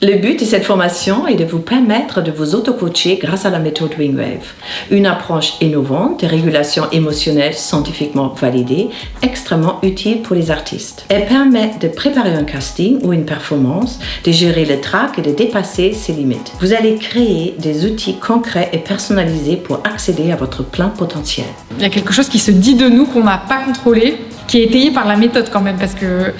Le but de cette formation est de vous permettre de vous auto-coacher grâce à la méthode Wingwave, une approche innovante de régulation émotionnelle scientifiquement validée, extrêmement utile pour les artistes. Elle permet de préparer un casting ou une performance, de gérer le trac et de dépasser ses limites. Vous allez créer des outils concrets et personnalisés pour accéder à votre plein potentiel. Il y a quelque chose qui se dit de nous qu'on n'a pas contrôlé, qui est étayé par la méthode quand même, parce que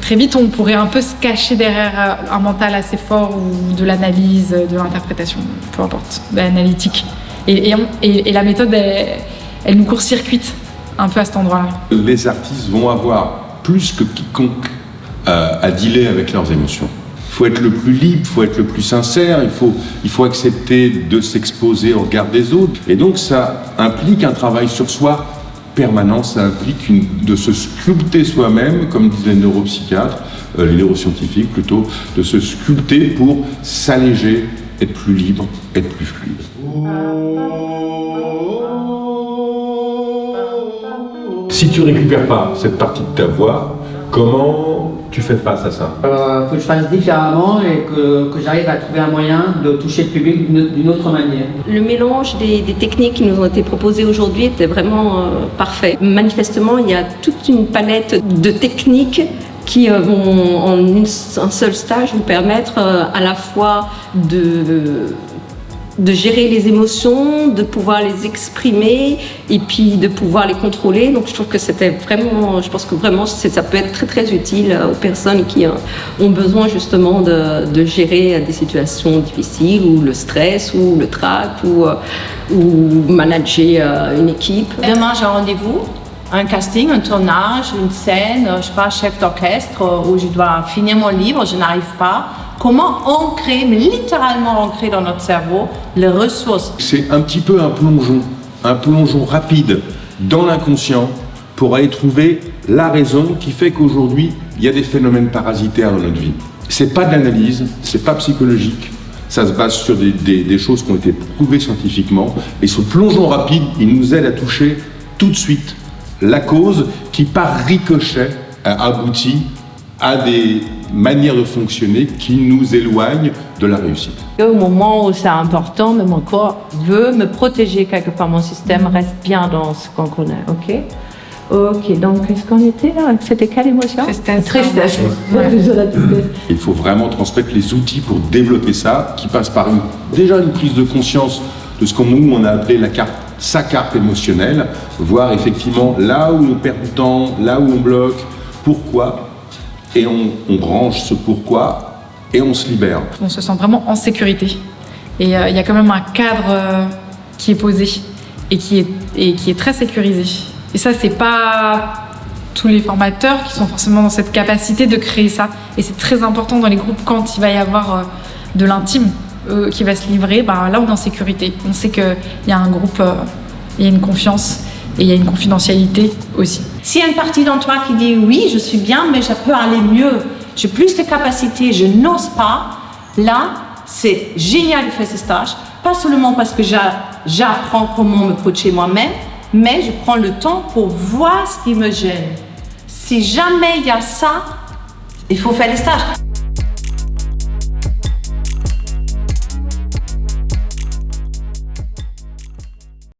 très vite, on pourrait un peu se cacher derrière un mental assez fort ou de l'analyse, de l'interprétation, peu importe, de l'analytique. Et la méthode, elle nous court-circuite un peu à cet endroit-là. Les artistes vont avoir plus que quiconque à dealer avec leurs émotions. Il faut être le plus libre, il faut être le plus sincère, il faut accepter de s'exposer au regard des autres. Et donc ça implique un travail sur soi permanent, ça implique de se sculpter soi-même, comme disent les neuropsychiatres, les neuroscientifiques plutôt, de se sculpter pour s'alléger, être plus libre, être plus fluide. Si tu récupères pas cette partie de ta voix, comment tu fais face à ça? Faut que je fasse différemment et que j'arrive à trouver un moyen de toucher le public d'une autre manière. Le mélange des techniques qui nous ont été proposées aujourd'hui était vraiment parfait. Manifestement, il y a toute une palette de techniques qui vont en un seul stage vous permettre à la fois de gérer les émotions, de pouvoir les exprimer et puis de pouvoir les contrôler. Donc je trouve que je pense que vraiment ça peut être très très utile aux personnes qui ont besoin justement de gérer des situations difficiles ou le stress ou le trac ou manager une équipe. Demain, j'ai un rendez-vous, un casting, un tournage, une scène, je sais pas, chef d'orchestre où je dois finir mon livre, je n'arrive pas. Comment ancrer, mais littéralement ancrer dans notre cerveau, les ressources? C'est un petit peu un plongeon rapide dans l'inconscient pour aller trouver la raison qui fait qu'aujourd'hui, il y a des phénomènes parasitaires dans notre vie. C'est pas de l'analyse, c'est pas psychologique, ça se base sur des choses qui ont été prouvées scientifiquement. Et ce plongeon rapide, il nous aide à toucher tout de suite la cause qui, par ricochet, aboutit à des manières de fonctionner qui nous éloignent de la réussite. Au moment où c'est important, mais mon corps veut me protéger quelque part, mon système reste bien dans ce qu'on connaît, ok, donc est-ce qu'on était là? C'était quelle émotion? Tristesse. Il faut vraiment transmettre les outils pour développer ça, qui passe par déjà une prise de conscience de ce qu'on a appelé sa carte émotionnelle, voir effectivement là où on perd du temps, là où on bloque, pourquoi. Et on branche ce pourquoi et on se libère. On se sent vraiment en sécurité. Et il y a quand même un cadre qui est posé et qui est très sécurisé. Et ça, c'est pas tous les formateurs qui sont forcément dans cette capacité de créer ça. Et c'est très important dans les groupes quand il va y avoir de l'intime qui va se livrer. Là, on est en sécurité. On sait qu'il y a un groupe, il y a une confiance. Et il y a une confidentialité aussi. S'il y a une partie dans toi qui dit oui, je suis bien, mais je peux aller mieux, j'ai plus de capacités, je n'ose pas, là, c'est génial de faire ce stage. Pas seulement parce que j'apprends comment me coacher moi-même, mais je prends le temps pour voir ce qui me gêne. Si jamais il y a ça, il faut faire le stage.